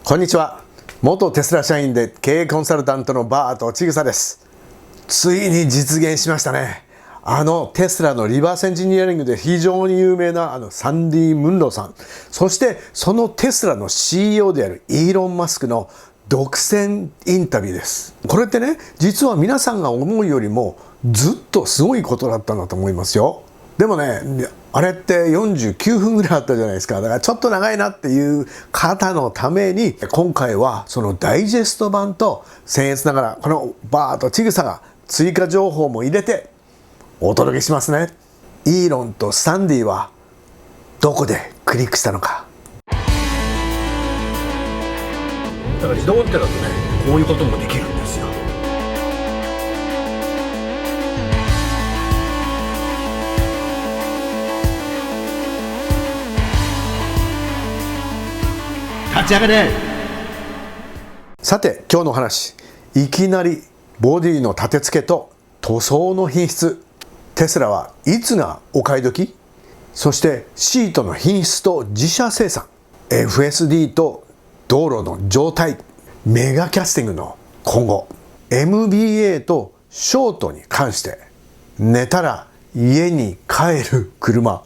こんにちは。元テスラ社員で経営コンサルタントのバートチグサです。ついに実現しましたね。テスラのリバースエンジニアリングで非常に有名なサンディー・ムンロさん、そしてそのテスラの CEO であるイーロン・マスクの独占インタビューです。これってね、実は皆さんが思うよりもずっとすごいことだったんだと思いますよ。でもね、あれって49分ぐらいあったじゃないですか。だからちょっと長いなっていう方のために、今回はそのダイジェスト版と僭越ながらこのバーとチグサが追加情報も入れてお届けしますね。イーロンとサンディはどこでクリックしたのか。だから自動運転だとね、こういうこともできるんですよ。立ち上がれ。さて今日の話、いきなりボディの立て付けと塗装の品質、テスラはいつがお買い時、そしてシートの品質と自社生産、 FSD と道路の状態、メガキャスティングの今後、 MBA とショートに関して、寝たら家に帰る車。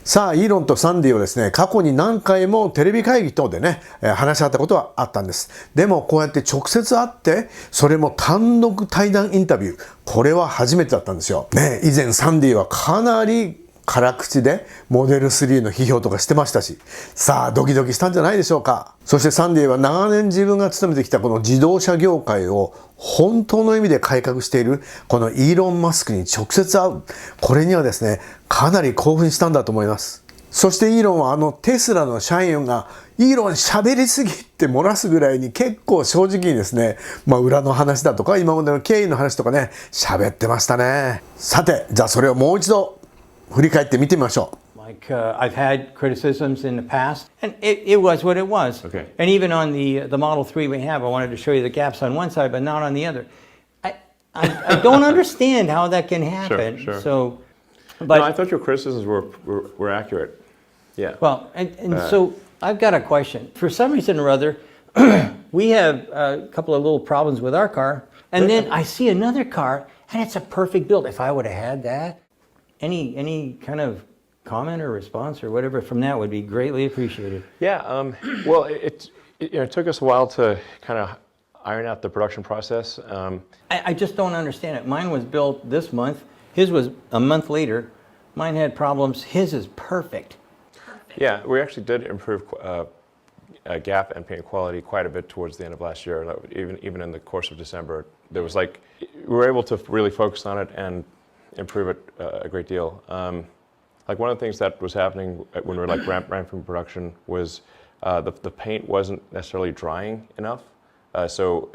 さあイーロンとサンディはですね、過去に何回もテレビ会議等でね話し合ったことはあったんです。でもこうやって直接会って、それも単独対談インタビュー、これは初めてだったんですよね。以前サンディはかなり辛口でモデル3の批評とかしてましたし、さあドキドキしたんじゃないでしょうか。そしてサンディは長年自分が勤めてきたこの自動車業界を本当の意味で改革しているこのイーロン・マスクに直接会う、これにはですねかなり興奮したんだと思います。そしてイーロンはテスラの社員がイーロン喋りすぎって漏らすぐらいに結構正直にですね、裏の話だとか今までの経緯の話とかね喋ってましたね。さてじゃあそれをもう一度振り返ってみてみましょう。I've had criticisms in the past, and it was what it was. Okay. And even on the Model 3 we have, I wanted to show you the gaps on one side, but not on the other. I don't understand how that can happen. Sure. So, but no, I thought your criticisms were accurate. Yeah. Well, so I've got a question. For some reason or other, we have a couple of little problems with our car, and then I see another car, and it's a perfect build. If I would have had that, any kind of comment or response or whatever from that would be greatly appreciated. Yeah. Well, it took us a while to kind of iron out the production process. I just don't understand it. Mine was built this month. His was a month later. Mine had problems. His is perfect. Yeah, we actually did improve gap and paint quality quite a bit towards the end of last year. Even in the course of December, there was we were able to really focus on it and improve it a great deal. One of the things that was happening when we were ramping production was the paint wasn't necessarily drying enough. So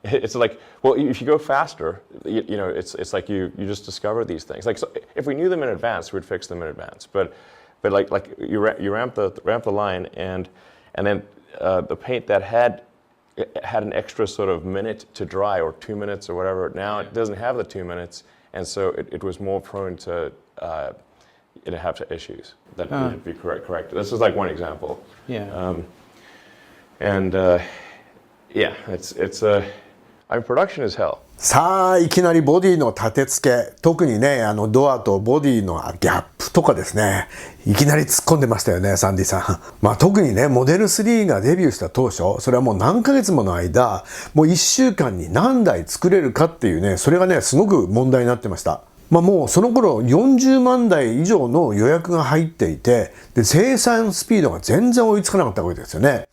it's well, if you go faster, it's like you just discover these things. So if we knew them in advance, we'd fix them in advance. But you ramp the line, and then the paint that had an extra sort of minute to dry, or 2 minutes or whatever. Now it doesn't have the 2 minutes, and so it was more prone to have issues that needed to be corrected. This is one example. Yeah. Yeah, production is hell. さあいきなりボディの立て付け、特にねドアとボディのギャップとかですね、いきなり突っ込んでましたよね、サンディさん。特にねモデル3がデビューした当初、それはもう何ヶ月もの間、もう1週間に何台作れるかっていうね、それがねすごく問題になってました。もうその頃40万台以上の予約が入っていて、で生産スピードが全然追いつかなかったわけですよね。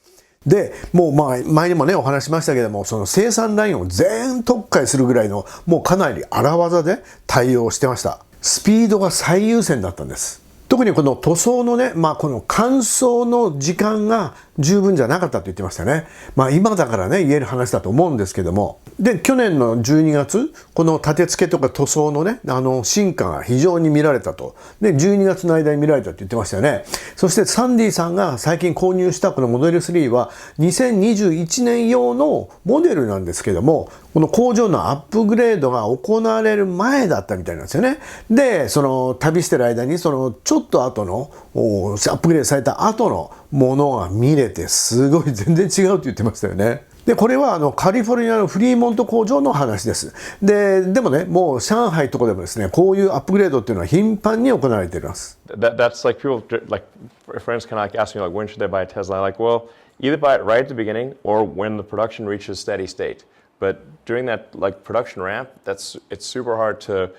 でもう前にもねお話しましたけども、その生産ラインを全特化するぐらいのもうかなり荒技で対応してました。スピードが最優先だったんです。特にこの塗装のね、この乾燥の時間が十分じゃなかったと言ってましたね。今だからね言える話だと思うんですけども、で去年の12月この立て付けとか塗装のね進化が非常に見られたと。で12月の間に見られたって言ってましたよね。そしてサンディさんが最近購入したこのモデル3は2021年用のモデルなんですけども、この工場のアップグレードが行われる前だったみたいなんですよね。でその旅してる間にそのちょっと後のアップグレードされた後のものが見れて、すごい全然違うって言ってましたよね。でこれはカリフォルニアのフリーモント工場の話です。でもね、もう上海とかでもですね、こういうアップグレードっていうのは頻繁に行われています。That's like people, like friends kind of like ask me like when should they buy a Tesla? Like, well, either buy it right at the beginning or when the production reaches steady state. But during that like production ramp, it's super hard to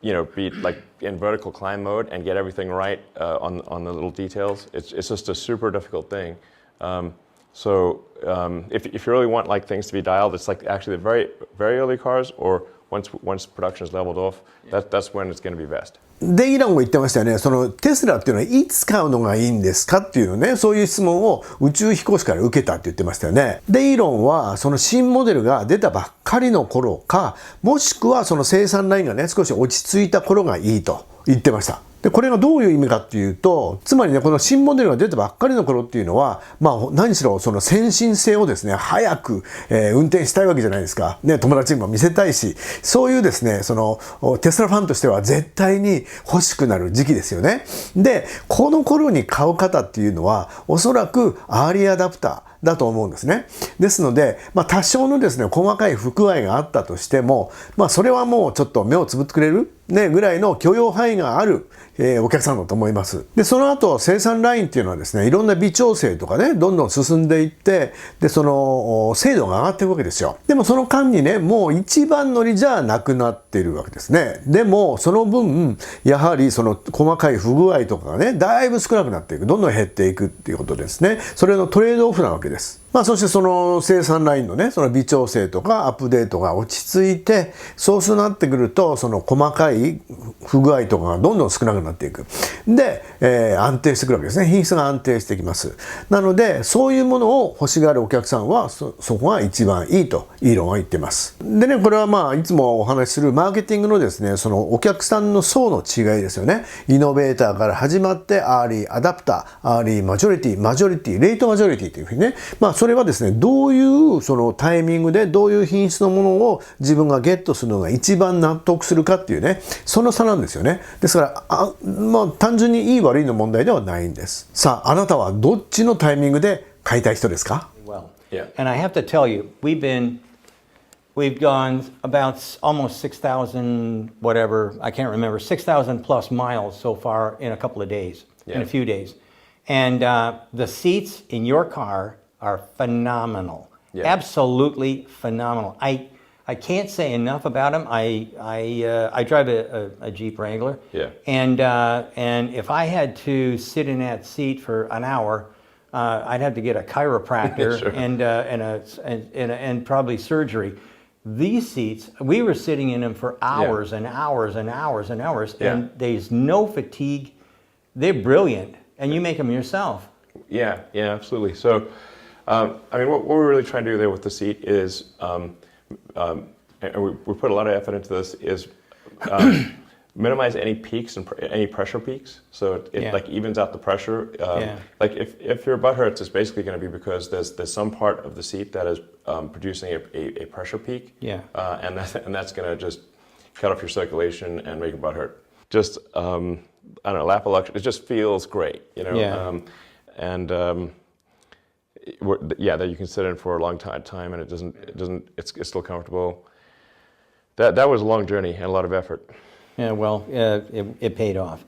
be like in vertical climb mode and get everything right on the little details. It's just a super difficult thing. So if you really want like things to be dialed, it's like actually the very very early cars, or once production is leveled off, that's when it's going to be best. でイーロンも言ってましたよね。そのテスラっていうのはいつ買うのがいいんですかっていうのね、そういう質問を宇宙飛行士から受けたって言ってましたよね。でイーロンはその新モデルが出たばっかりの頃か、もしくはその生産ラインがね少し落ち着いた頃がいいと言ってました。でこれがどういう意味かっていうと、つまりね、この新モデルが出たばっかりの頃っていうのは、何しろその先進性をですね、早く、運転したいわけじゃないですか。ね、友達にも見せたいし、そういうですね、そのテスラファンとしては絶対に欲しくなる時期ですよね。で、この頃に買う方っていうのは、おそらくアーリーアダプターだと思うんですね。ですので、多少のですね、細かい不具合があったとしても、それはもうちょっと目をつぶってくれるね、ぐらいの許容範囲がある、お客さんだと思います。で、その後、生産ラインっていうのはですね、いろんな微調整とかね、どんどん進んでいって、で、その、精度が上がっていくわけですよ。でもその間にね、もう一番乗りじゃなくなっているわけですね。でも、その分、やはりその細かい不具合とかがね、だいぶ少なくなっていく。どんどん減っていくっていうことですね。それのトレードオフなわけです。そしてその生産ラインのね、その微調整とかアップデートが落ち着いて、そうなってくると、その細かい不具合とかがどんどん少なくなっていく。で、安定してくるわけですね。品質が安定してきます。なので、そういうものを欲しがるお客さんは、そこが一番いいと、イーロンは言ってます。でね、これはいつもお話しするマーケティングのですね、そのお客さんの層の違いですよね。イノベーターから始まって、アーリーアダプター、アーリーマジョリティ、レートマジョリティというふうにね、それはですね、どういうそのタイミングでどういう品質のものを自分がゲットするのが一番納得するかっていうね、その差なんですよね。ですから単純にいい悪いの問題ではないんです。さあ、あなたはどっちのタイミングで買いたい人ですか？ Well, yeah. And I have to tell you, we've gone about almost 6,000 whatever, I can't remember, 6,000 plus miles so far in a couple of days, in a few days. And the seats in your car are phenomenal. Yeah. Absolutely phenomenal. I can't say enough about them. I drive a Jeep Wrangler. Yeah. And if I had to sit in that seat for an hour, I'd have to get a chiropractor sure. and probably surgery. These seats, we were sitting in them for hours and hours and hours and hours, and there's no fatigue. They're brilliant, and you make them yourself. Yeah, absolutely. So, what we're really trying to do there with the seat is, and we put a lot of effort into this, is minimize any peaks and any pressure peaks. So it like evens out the pressure. Like if your butt hurts, it's basically going to be because there's some part of the seat that is producing a pressure peak. Yeah. And that's going to just cut off your circulation and make your butt hurt. Just I don't know, lap of luxury. It just feels great, you know. Yeah. That you can sit in for a long time and it's still comfortable. That was a long journey and a lot of effort. Yeah, well, it paid off.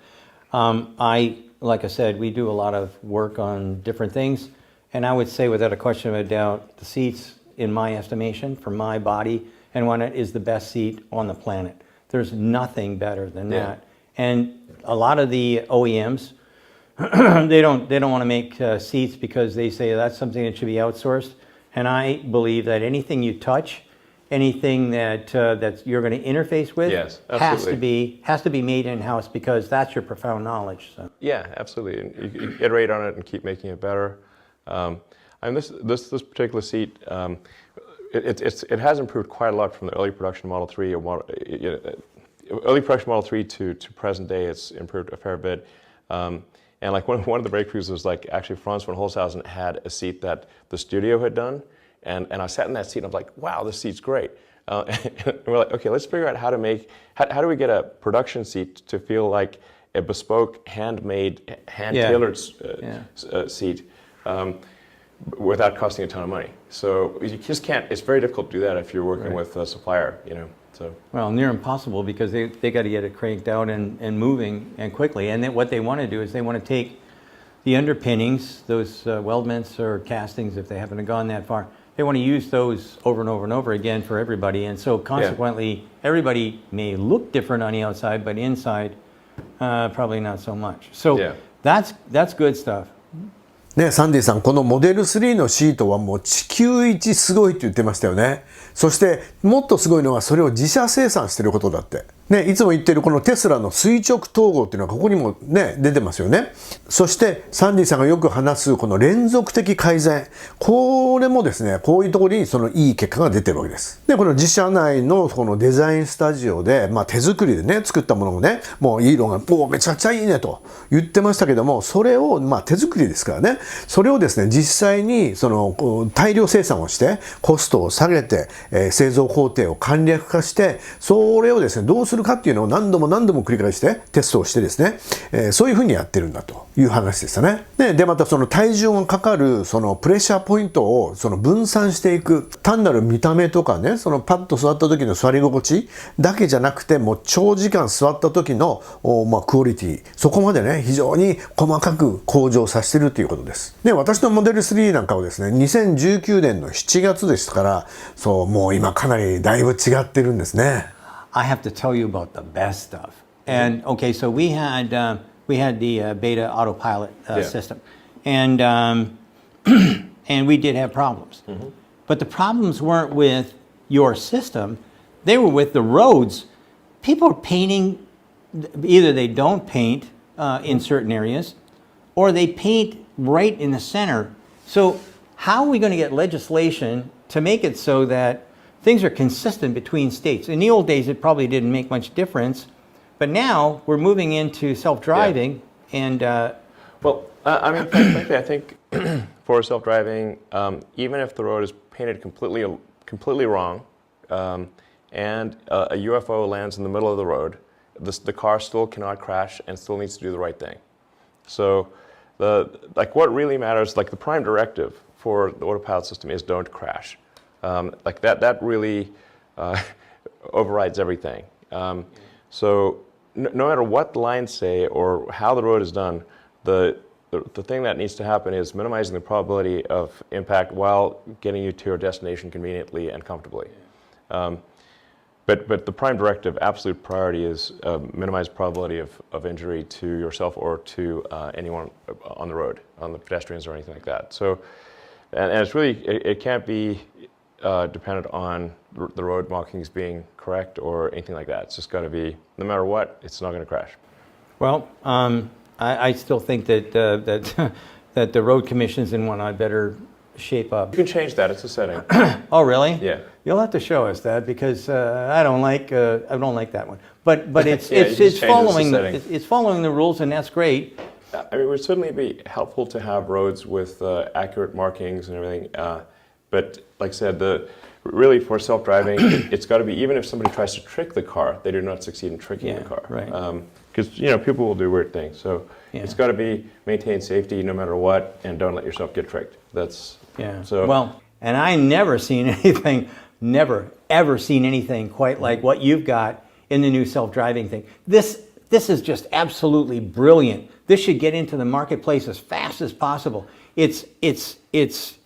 Like I said, we do a lot of work on different things, and I would say without a question of a doubt, the seats, in my estimation, for my body and one is the best seat on the planet. There's nothing better than that. And a lot of the OEMs, they don't want to make seats because they say that's something that should be outsourced. And I believe that anything you touch, anything that you're going to interface with, has to be made in-house because that's your profound knowledge. So. Yeah, absolutely. And you iterate on it and keep making it better. This particular seat, it has improved quite a lot from the early production Model 3 or early production Model 3 to present day. It's improved a fair bit. And like one of the breakthroughs was like actually Franz von Holzhausen had a seat that the studio had done, and I sat in that seat and I was like, wow, this seat's great. And we're like, okay, let's figure out how do we get a production seat to feel like a bespoke, handmade, hand-tailored seat without costing a ton of money. So you just can't. It's very difficult to do that if you're working with a supplier. So well, near impossible because they got to get it cranked out and moving and quickly. And then what they want to do is they want to take the underpinnings, those weldments or castings, if they haven't gone that far. They want to use those over and over and over again for everybody, and so consequently, everybody may look different on the outside, but inside, probably not so much. So that's good stuff. ね、サンディさん、このモデル3のシートはもう地球一すごいって言ってましたよね。そしてもっとすごいのはそれを自社生産してることだって。ね、いつも言ってるこのテスラの垂直統合っていうのはここにもね、出てますよね。そしてサンディさんがよく話すこの連続的改善。これもですね、こういうところにそのいい結果が出てるわけです。で、この自社内のこのデザインスタジオで、手作りでね、作ったものをね、もうイーロンが、もうめちゃくちゃいいねと言ってましたけども、それを、手作りですからね、それをですね、実際にその大量生産をして、コストを下げて、製造工程を簡略化して、それをですね、どうするかっていうのを何度も繰り返してテストをしてですね、そういうふうにやってるんだという話でしたね。で、またその体重がかかるそのプレッシャーポイントをその分散していく、単なる見た目とかね、そのパッと座った時の座り心地だけじゃなくて、もう長時間座った時のクオリティ、そこまでね、非常に細かく向上させてるということです。で、私のモデル3なんかはですね、2019年の7月でしたから、そう、もう今かなりだいぶ違ってるんですね。I have to tell you about the best stuff. And okay, so we had the beta autopilot system, and and we did have problems. But the problems weren't with your system; they were with the roads. People are painting. Either they don't paint in certain areas, or they paint right in the center. So how are we going to get legislation to make it so that things are consistent between states? In the old days, it probably didn't make much difference, but now we're moving into self-driving, and well, I mean, frankly, I think for self-driving, even if the road is painted completely wrong, and a UFO lands in the middle of the road, the car still cannot crash and still needs to do the right thing. So, what really matters, the prime directive for the autopilot system is don't crash. That really overrides everything. So no matter what the lines say or how the road is done, the thing that needs to happen is minimizing the probability of impact while getting you to your destination conveniently and comfortably. But the prime directive, absolute priority, is minimize probability of injury to yourself or to anyone on the road, on the pedestrians or anything like that. So, and it's really, it can't be dependent on the road markings being correct or anything like that. It's just got to be, no matter what, it's not going to crash. Well, I still think that that the road commissions in one I better shape up. You can change that. It's a setting. Oh, really? Yeah. You'll have to show us that because I don't like that one. But it's it's following the rules, and that's great. I mean, it would certainly be helpful to have roads with accurate markings and everything. But like I said, really for self-driving, it's got to be, even if somebody tries to trick the car, they do not succeed in tricking the car. Right. Because people will do weird things. So it's got to be maintain safety no matter what, and don't let yourself get tricked. That's So well, and I never seen anything, never ever seen anything quite like what you've got in the new self-driving thing. This is just absolutely brilliant. This should get into the marketplace as fast as possible. It's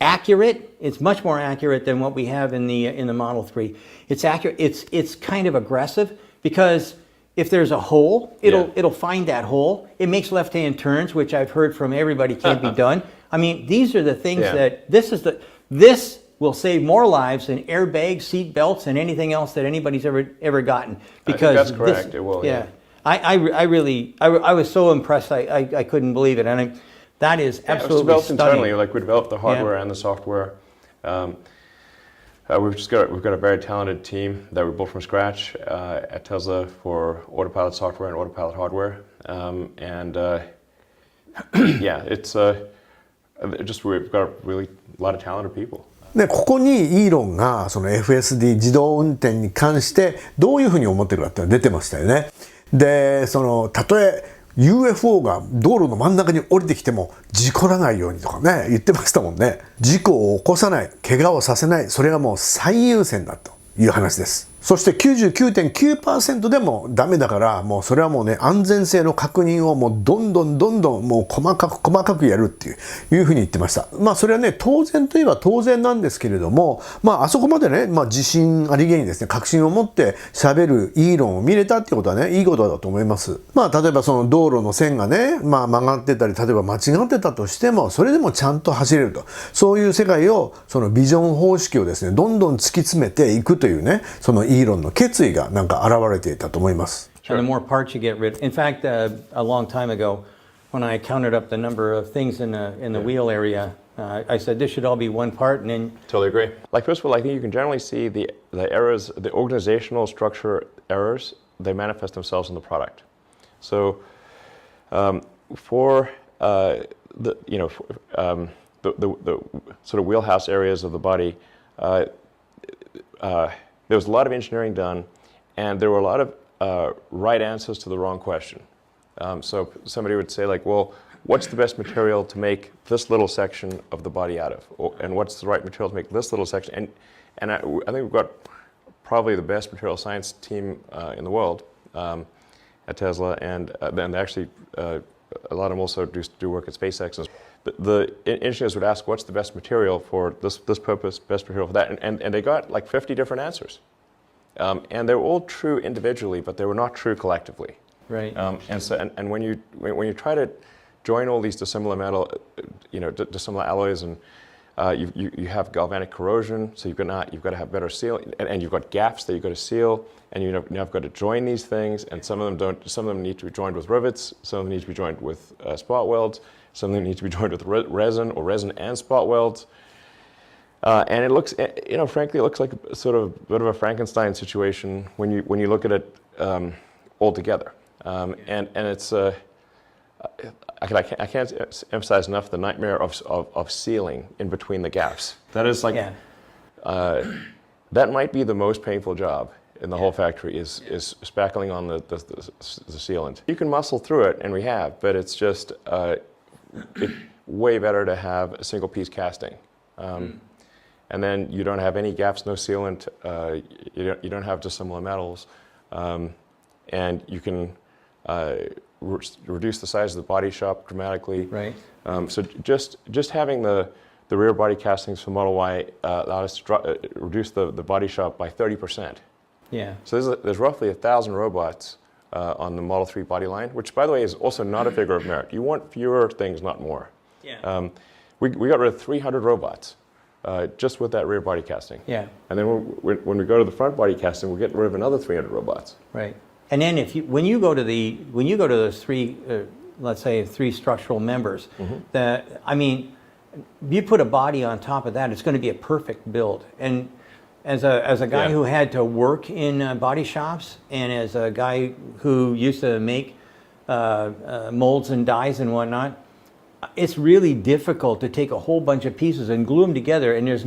accurate. It's much more accurate than what we have in the Model 3. It's accurate. It's kind of aggressive because if there's a hole, it'll find that hole. It makes left-hand turns, which I've heard from everybody can't be done. I mean, these are the things that this will save more lives than airbags, seat belts, and anything else that anybody's ever gotten. Because I think that's correct. It will. Yeah. I was so impressed. I couldn't believe it, and that is absolutely it's developed stunning. internally. We developed the hardware and the software. We've got a very talented team that we built from scratch at Tesla for autopilot software and autopilot hardware. We've got really a lot of talented people. で、ここにイーロンがその FSD 自動運転に関してどういうふうに思ってるかっていうのが出てましたよね。で、たとえ UFO が道路の真ん中に降りてきても事故らないようにとかね言ってましたもんね。事故を起こさない、怪我をさせない、それがもう最優先だという話です。そして 99.9% でもダメだから、もうそれはもうね、安全性の確認をもうどんどんもう細かくやるっていうふうに言ってました。まあそれはね、当然といえば当然なんですけれども、まああそこまでね、まあ自信ありげにですね、確信を持って喋るイーロンを見れたっていうことはね、いいことだと思います。まあ例えばその道路の線がね、まあ曲がってたり、例えば間違ってたとしても、それでもちゃんと走れると。そういう世界を、そのビジョン方式をですね、どんどん突き詰めていくというね、そのイーロンの決意がなんか現れていたと思います。And the more parts you get rid of. In fact, a long time ago, when I counted up the number of things in the wheel area, I said this should all be one part, and then. Totally agree. Like first of all, I think you can generally see the errors, the organizational structure errors. They manifest themselves in the product. So, for the sort of wheelhouse areas of the body. There was a lot of engineering done, and there were a lot of right answers to the wrong question. So somebody would say like, well, what's the best material to make this little section of the body out of? And what's the right material to make this little section? And I think we've got probably the best material science team in the world at Tesla, and then actually a lot of them also do work at SpaceX. The engineers would ask, what's the best material for this purpose, best material for that? And they got like 50 different answers. And they were all true individually, but they were not true collectively. Right. And when you try to join all these dissimilar dissimilar alloys, and you have galvanic corrosion, so you've got to have better seal, and you've got gaps that you've got to seal, and you've got to join these things, and some of them don't. Some of them need to be joined with rivets. Some of them need to be joined with spot welds. Some of them need to be joined with resin and spot welds. And it looks, frankly, it looks like sort of a bit of a Frankenstein situation when you look at it all together. And it's I can't emphasize enough the nightmare of sealing in between the gaps. That is like that might be the most painful job in the whole factory is spackling on the sealant. You can muscle through it, and we have, but it's just it's way better to have a single piece casting. And then you don't have any gaps, no sealant, you don't have dissimilar metals, and you can reduce the size of the body shop dramatically. Right. So just having the rear body castings for Model Y allowed us to reduce the body shop by 30%. Yeah. So there's roughly 1,000 robots on the Model 3 body line, which, by the way, is also not a figure of merit. You want fewer things, not more. Yeah. We got rid of 300 robots just with that rear body casting. Yeah. And then when we go to the front body casting, we're getting rid of another 300 robots. Right. And then when you go to those three, let's say three structural members, you put a body on top of that, it's going to be a perfect build. And as a guy who had to work in body shops, and as a guy who used to make molds and dies and whatnot, it's really difficult to take a whole bunch of pieces and glue them together, and there's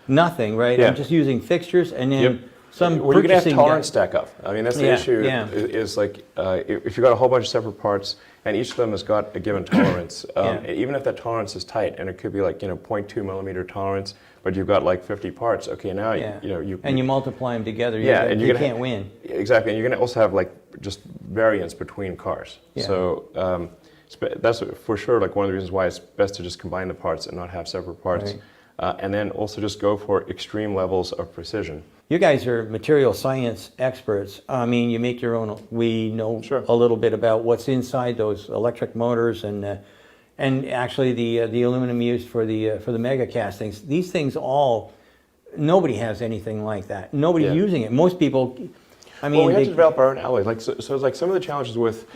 nothing, right? Yeah. I'm just using fixtures, and then some well, you're going to have purchasing tolerance stack up. I mean, that's the issue. Yeah. Is like if you've got a whole bunch of separate parts, and each of them has got a given tolerance, even if that tolerance is tight, and it could be like 0.2 millimeter tolerance, but you've got like 50 parts. Okay, now you multiply them together. And you can't win. Exactly, and you're going to also have like just variance between cars. Yeah. So that's for sure like one of the reasons why it's best to just combine the parts and not have separate parts, and then also just go for extreme levels of precision. You guys are material science experts. I mean, you make your own. We know a little bit about what's inside those electric motors and actually the aluminum used for the mega castings. These things nobody has anything like that. Nobody's using it. Most people. I mean, we had to develop our own alloys. Like so it's like some of the challenges with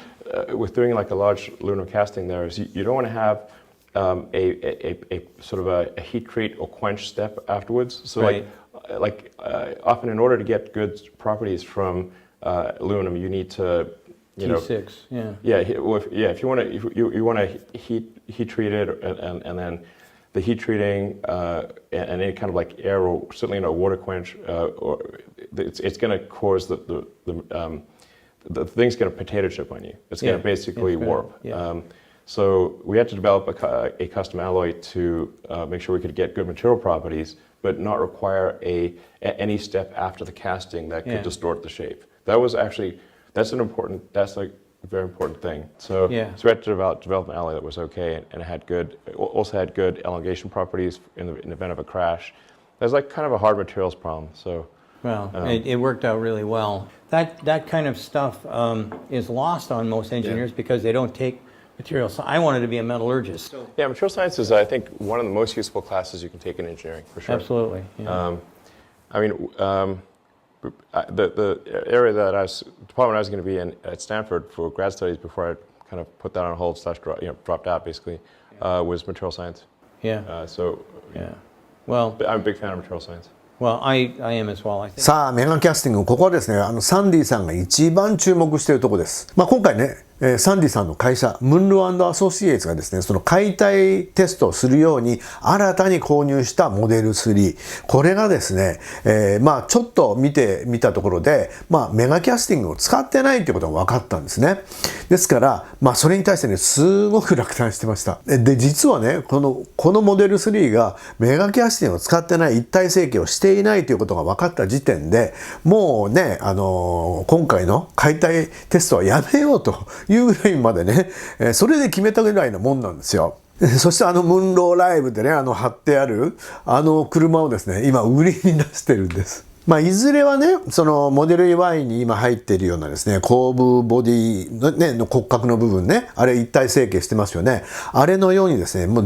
doing like a large aluminum casting there is you don't want to have a sort of a heat treat or quench step afterwards. So often in order to get good properties from aluminum, you need to T6. If you want to heat treat it and then the heat treating and any kind of like air or certainly water quench or it's going to cause the the thing's going to potato chip on you. It's going to basically warp. Yeah. So we had to develop a custom alloy to make sure we could get good material properties, but not require any step after the casting that could distort the shape. That's like a very important thing. So we had to develop an alloy that was okay and also had good elongation properties in the event of a crash. There's like kind of a hard materials problem. So well, it worked out really well. That kind of stuff is lost on most engineers because they don't take materials. So I wanted to be a metallurgist. Yeah, material science is, I think, one of the most useful classes you can take in engineering, for sure. Absolutely. Yeah. The area department I was going to be in at Stanford for grad studies before I kind of put that on hold / dropped out basically, was material science. Yeah. Well, I'm a big fan of material science. Well, I am as well. I think. さあ、メガキャスティング、ここはですね、サンディさんが一番注目しているところです。今回ね、サンディさんの会社、ムンロ&アソシエイツがですね、その解体テストをするように新たに購入したモデル3。これがですね、ちょっと見てみたところで、メガキャスティングを使ってないということが分かったんですね。ですから、それに対してね、すごく落胆してました。で、実はね、このモデル3がメガキャスティングを使ってない一体成形をしていないということが分かった時点で、もうね、今回の解体テストはやめようというぐらいまでね、それで決めたぐらいのもんなんですよ。そしてムンローライブでね、貼ってある車をですね、今売りに出してるんです。いずれはね、そのモデル Y に今入っているようなですね、後部ボディのね、の骨格の部分ね、あれ一体成形してますよね。あれのようにですね、もう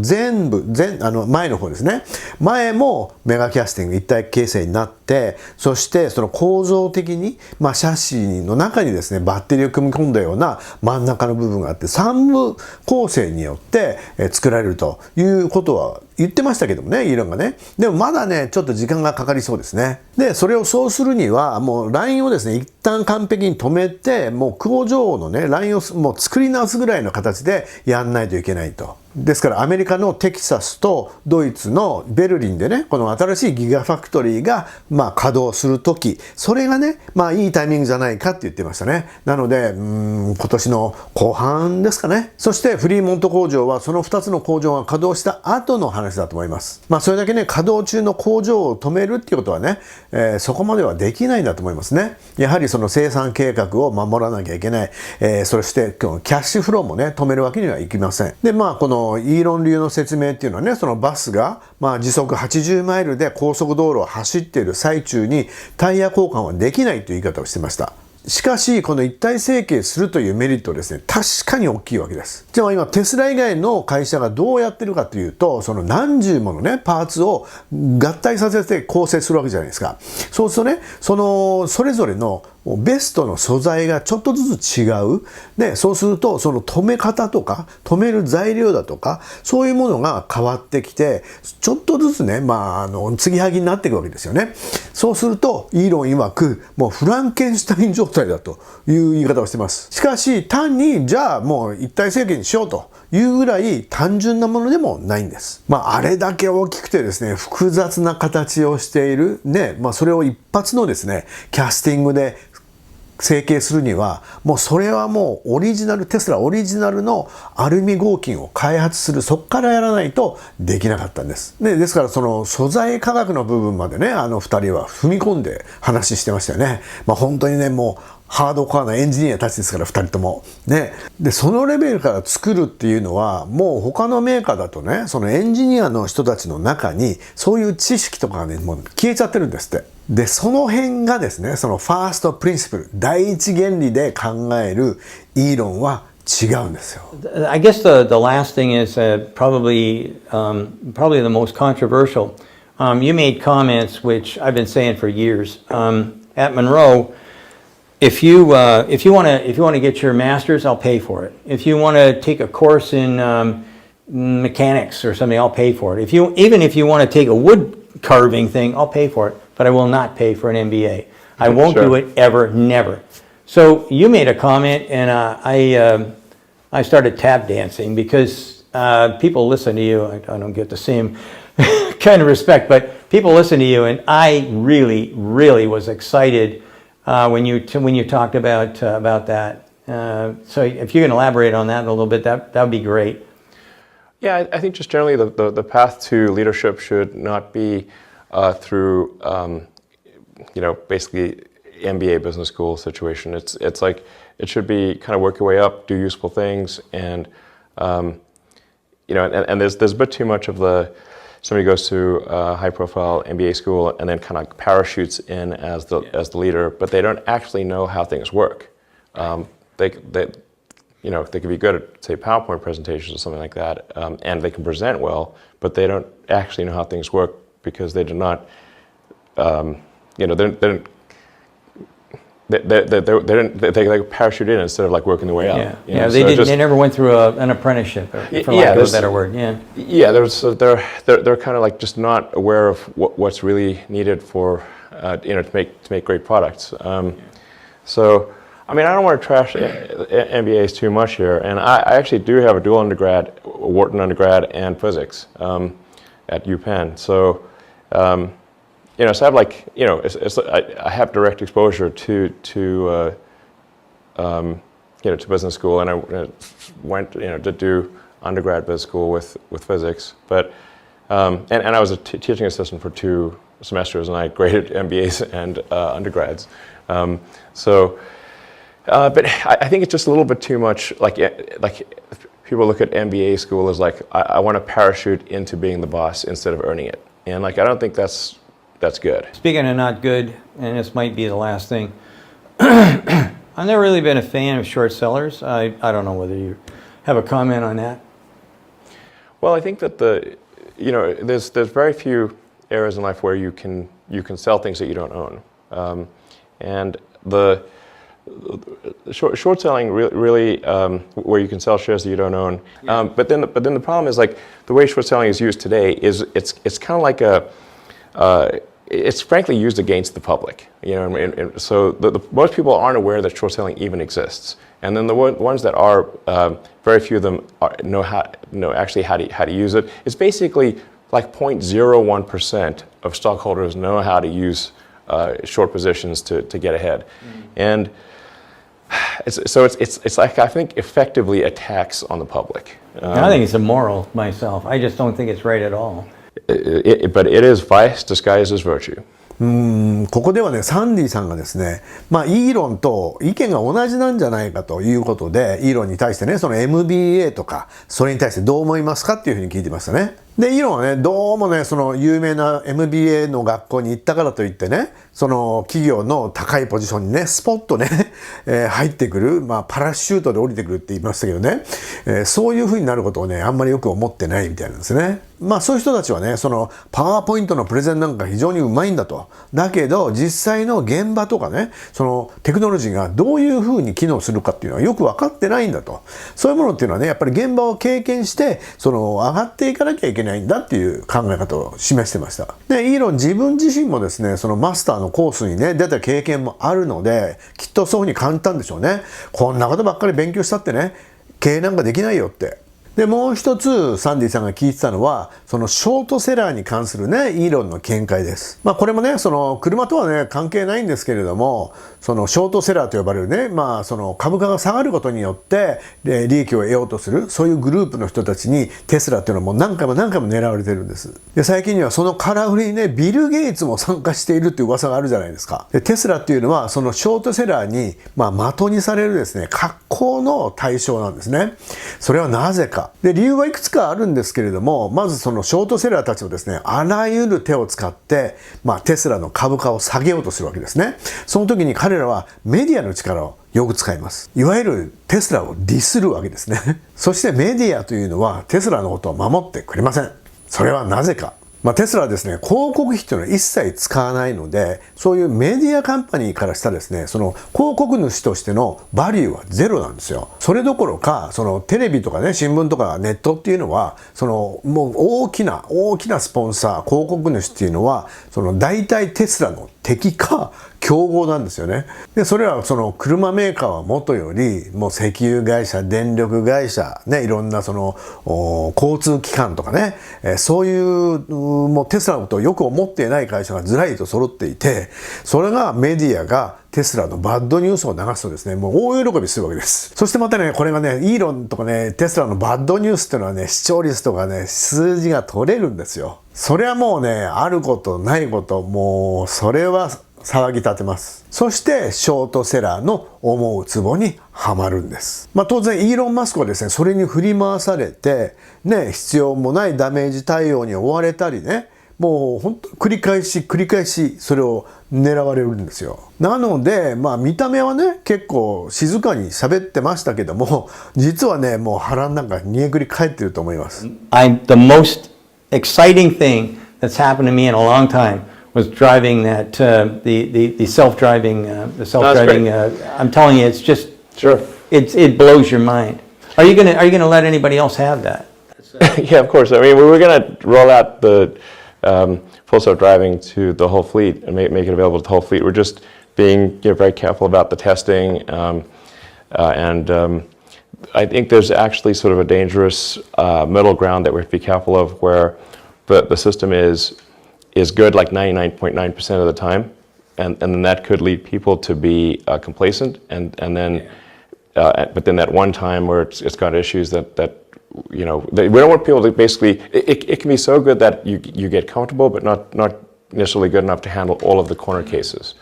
前の方ですね。前もメガキャスティング一体形成になって、そしてその構造的に、シャシーの中にですね、バッテリーを組み込んだような真ん中の部分があって、3部構成によって作られるということは言ってましたけどもね、イーロンがね。でもまだね、ちょっと時間がかかりそうですね。で、それをそうするには、もうラインをですね、一旦完璧に止めて、もう工場のね、ラインをもう作り直すぐらいの形でやんないといけないと。ですからアメリカのテキサスとドイツのベルリンでね、この新しいギガファクトリーが稼働するとき、それがね、いいタイミングじゃないかって言ってましたね。なので、今年の後半ですかね。そしてフリーモント工場はその2つの工場が稼働した後の話だと思います。それだけね、稼働中の工場を止めるっていうことはね、そこまではできないんだと思いますね。やはりその生産計画を守らなきゃいけない。そしてキャッシュフローもね、止めるわけにはいきません。で、このイーロン流の説明っていうのはね、そのバスが時速80マイルで高速道路を走っている最中にタイヤ交換はできないという言い方をしてました。しかし、この一体成形するというメリットはですね、確かに大きいわけです。じゃあ今、テスラ以外の会社がどうやってるかというと、その何十ものね、パーツを合体させて構成するわけじゃないですか。そうするとね、それぞれのベストの素材がちょっとずつ違う。で、そうすると、その止め方とか、止める材料だとか、そういうものが変わってきて、ちょっとずつね、継ぎはぎになっていくわけですよね。そうすると、イーロン曰く、もうフランケンシュタイン状態だという言い方をしてます。しかし、単に、じゃあもう一体成形にしようというぐらい単純なものでもないんです。あれだけ大きくてですね、複雑な形をしている、ね、それを一発のですね、キャスティングで成形するには、もうそれはもうテスラオリジナルのアルミ合金を開発する、そこからやらないとできなかったんです。ですからその素材科学の部分までね、2人は踏み込んで話してましたよね。本当にね、もうハードコアなエンジニアたちですから、2人とも。ね。で、そのレベルから作るっていうのは、もう他のメーカーだとね、そのエンジニアの人たちの中に、そういう知識とかがね、もう消えちゃってるんですって。で、その辺がですね、そのファーストプリンシプル、第一原理で考えるイーロンは違うんですよ。I guess the last thing is probably the most controversial. You made comments which I've been saying for years. At MUNRO, if you want to get your master's, I'll pay for it. If you want to take a course in mechanics or something, I'll pay for it. Even if you want to take a wood carving thing, I'll pay for it. But I will not pay for an MBA. I won't do it ever, never. So you made a comment, and I started tap dancing because people listen to you. I don't get the same kind of respect, but people listen to you, and I really, really was excited when you talked about that. So if you can elaborate on that a little bit, that would be great. Yeah, I think just generally the path to leadership should not be through basically MBA business school situation. It's like it should be kind of work your way up, do useful things, and there's a bit too much of somebody goes to a high-profile MBA school and then kind of parachutes in as the leader, but they don't actually know how things work. They could be good at, say, PowerPoint presentations or something like that, and they can present well, but they don't actually know how things work because they do not, they parachute in instead of like working their way up. Yeah, they never went through an apprenticeship, for lack of a better word. Yeah, they're kind of like just not aware of what's really needed for to make great products. So. I mean, I don't want to trash MBAs too much here, and I actually do have a dual undergrad, Wharton undergrad, and physics at UPenn. So, so I have I have direct exposure to business school, and I went to do undergrad business school with physics, but and I was a teaching assistant for 2 semesters, and I graded MBAs and undergrads, but I think it's just a little bit too much. Like people look at MBA school as like I want to parachute into being the boss instead of earning it, and I don't think that's good. Speaking of not good, and this might be the last thing, I've never really been a fan of short sellers. I don't know whether you have a comment on that. Well, I think that there's very few areas in life where you can sell things that you don't own, and the short selling really where you can sell shares that you don't own. But then the problem is like the way short selling is used today is it's kind of like it's frankly used against the public. So most people aren't aware that short selling even exists. And then the ones that are, very few of them know actually how to use it. It's basically like 0.01% of stockholders know how to use short positions to get ahead. And it's like I think effectively a tax on the public. I think it's immoral myself. I just don't think it's right at all. But it is vice disguised as virtue. ここではね、サンディさんがですね、イーロンと意見が同じなんじゃないかということで、イーロンに対してね、その MBA とか、それに対してどう思いますかっていうふうに聞いてましたね。で、イーロンはね、どうもね、その有名な MBA の学校に行ったからといってね、その企業の高いポジションにね、スポッとね、入ってくる、パラシュートで降りてくるって言いましたけどね、そういうふうになることをね、あんまりよく思ってないみたいなんですね。そういう人たちはね、そのパワーポイントのプレゼンなんか非常にうまいんだと。だけど、実際の現場とかね、そのテクノロジーがどういうふうに機能するかっていうのはよく分かってないんだと。そういうものっていうのはね、やっぱり現場を経験して、上がっていかなきゃいけないんだっていう考え方を示してました。で、イーロン自分自身もですね、そのマスターのコースにね、出た経験もあるので、きっとそういうふうに簡単でしょうね。こんなことばっかり勉強したってね、経営なんかできないよって。で、もう一つサンディさんが聞いてたのは、そのショートセラーに関するね、イーロンの見解です。これもね、その車とはね、関係ないんですけれども、そのショートセラーと呼ばれるね、その株価が下がることによって、利益を得ようとする、そういうグループの人たちにテスラっていうのはもう何回も狙われてるんです。で、最近にはその空売りにね、ビル・ゲイツも参加しているっていう噂があるじゃないですか。で、テスラっていうのは、そのショートセラーに、的にされるですね、格好の対象なんですね。それはなぜか。で、理由はいくつかあるんですけれども、まずそのショートセラーたちをですね、あらゆる手を使って、テスラの株価を下げようとするわけですね。その時に彼らはメディアの力をよく使います。いわゆるテスラをディスるわけですね。そしてメディアというのはテスラのことを守ってくれません。それはなぜか。テスラはですね、広告費というのは一切使わないので、そういうメディアカンパニーからしたらですね、その広告主としてのバリューはゼロなんですよ。それどころか、そのテレビとかね、新聞とかネットっていうのは、もう大きなスポンサー、広告主っていうのは、大体テスラの敵か競合なんですよね。でそれはその車メーカーはもとよりもう石油会社、電力会社ね、いろんなその交通機関とかね、そういうもうテスラのことをよく思っていない会社がずらりと揃っていて、それがメディアがテスラのバッドニュースを流すとですね、もう大喜びするわけです。そしてまたね、これがね、イーロンとかね、テスラのバッドニュースっていうのはね、視聴率とかね、数字が取れるんですよ。それはもうね、あることないこと、もうそれは騒ぎ立てます。そしてショートセラーの思うツボにはまるんです。当然イーロン・マスクはですね、それに振り回されてね、必要もないダメージ対応に追われたりね、もう本当繰り返しそれを狙われるんですよ。なので見た目はね結構静かに喋ってましたけども、実はねもう腹の中に煮えくり返ってると思います。The most exciting thing that's happened to me in a long time was driving that the self-driving I'm telling you, it's just Sure. it blows your mind. Are you gonna let anybody else have that? Yeah, of course. I mean, we were going to roll out the full self-driving to the whole fleet and make it available to the whole fleet. We're just being very careful about the testing, and I think there's actually sort of a dangerous middle ground that we have to be careful of, where the system is good like 99.9% of the time, and then that could lead people to be complacent, and then but then that one time where it's got issues that we don't want people to basically, it can be so good that you get comfortable, but not necessarily good enough to handle all of the corner cases.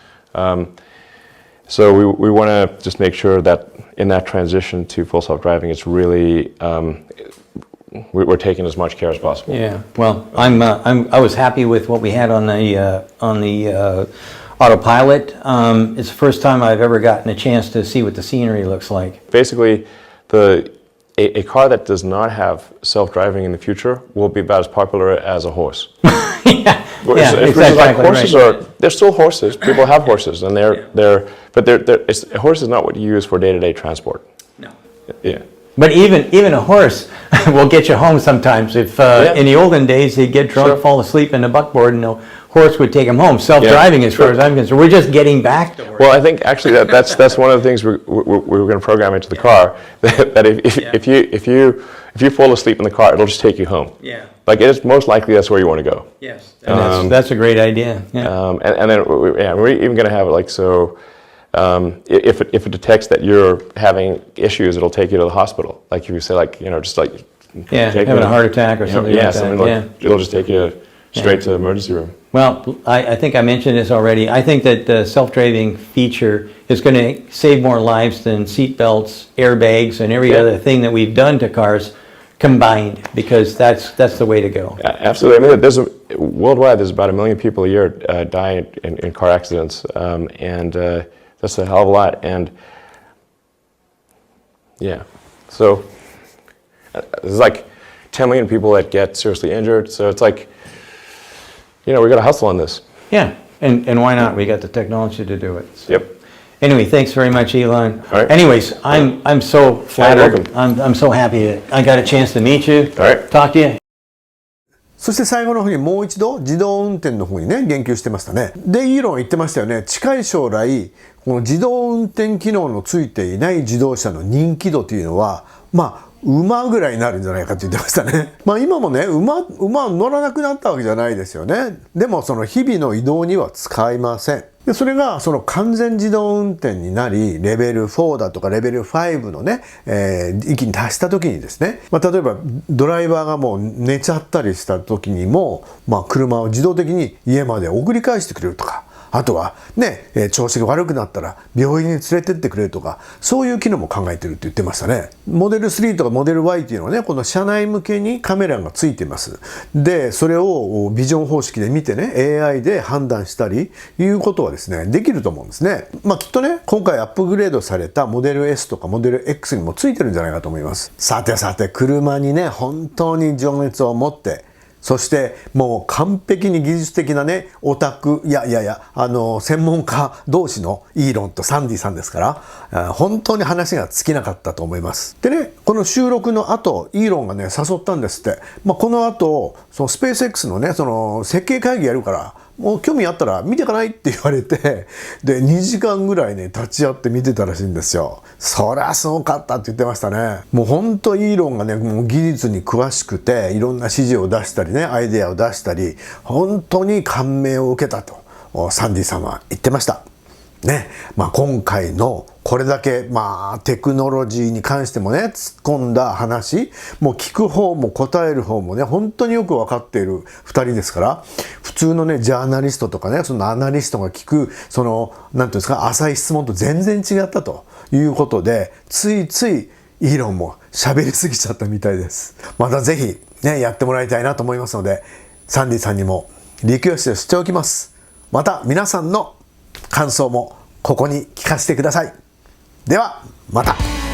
So we want to just make sure that in that transition to full self-driving, it's really we're taking as much care as possible. Yeah. Well, I was happy with what we had on the autopilot. It's the first time I've ever gotten a chance to see what the scenery looks like. Basically, a car that does not have self-driving in the future will be about as popular as a horse. Horses they're still horses. People have horses, and a horse is not what you use for day-to-day transport. No. Yeah. But even a horse will get you home sometimes. If in the olden days he'd get drunk, fall asleep in the buckboard, and the horse would take him home. Self-driving, as far as I'm concerned, we're just getting back to work. Well, I think actually that's one of the things we're going to program into the car. That if you fall asleep in the car, it'll just take you home. Yeah. Like it's most likely that's where you want to go. Yes. And that's a great idea. Yeah. And then we're even going to have it like so. If it detects that you're having issues, it'll take you to the hospital. Like if you say just like having a heart attack or something like that. It'll just take you straight to the emergency room. Well, I think I mentioned this already. I think that the self-driving feature is going to save more lives than seat belts, airbags, and every other thing that we've done to cars combined, because that's the way to go. Absolutely. I mean, worldwide, there's about 1 million people a year die in car accidents, and that's a hell of a lot. And so there's like 10 million people that get seriously injured. So it's like, we got to hustle on this. Yeah, and why not? We got the technology to do it. So. Yep. Anyway, thanks very much, Elon. All right. Anyways, I'm so flattered. Welcome. I'm so happy that I got a chance to meet you. All right. Talk to you. そして最後の方にもう一度自動運転の方にね言及してましたね。でイーロンは言ってましたよね。近い将来この自動運転機能のついていない自動車の人気度というのは馬ぐらいになるんじゃないかって言ってましたね。今もね馬乗らなくなったわけじゃないですよね。でもその日々の移動には使いません。でそれがその完全自動運転になりレベル4だとかレベル5のね、域に達した時にですね、例えばドライバーがもう寝ちゃったりした時にも、車を自動的に家まで送り返してくれるとか、あとはね、調子が悪くなったら病院に連れてってくれるとか、そういう機能も考えてるって言ってましたね。モデル3とかモデル Y っていうのはね、この車内向けにカメラがついてます。で、それをビジョン方式で見てね、AI で判断したりいうことはですね、できると思うんですね。きっとね、今回アップグレードされたモデル S とかモデル X にもついてるんじゃないかと思います。さてさて、車にね、本当に情熱を持って、そしてもう完璧に技術的なねオタク専門家同士のイーロンとサンディさんですから本当に話が尽きなかったと思います。でねこの収録の後イーロンがね誘ったんですって、この後そのスペース X のねその設計会議やるからもう興味あったら見てかないって言われて、で2時間ぐらいね立ち会って見てたらしいんですよ。そりゃすごかったって言ってましたね。もうほんとイーロンがねもう技術に詳しくて、いろんな指示を出したりね、アイデアを出したり、本当に感銘を受けたとサンディさんは言ってましたね。今回のこれだけテクノロジーに関してもね突っ込んだ話、もう聞く方も答える方もね本当によく分かっている2人ですから、普通のねジャーナリストとかね、そのアナリストが聞くそのなんていうんですか、浅い質問と全然違ったということで、ついついイーロンも喋りすぎちゃったみたいです。またぜひねやってもらいたいなと思いますので、サンディさんにもリクエストしておきます。また皆さんの感想もここに聞かせてください。ではまた。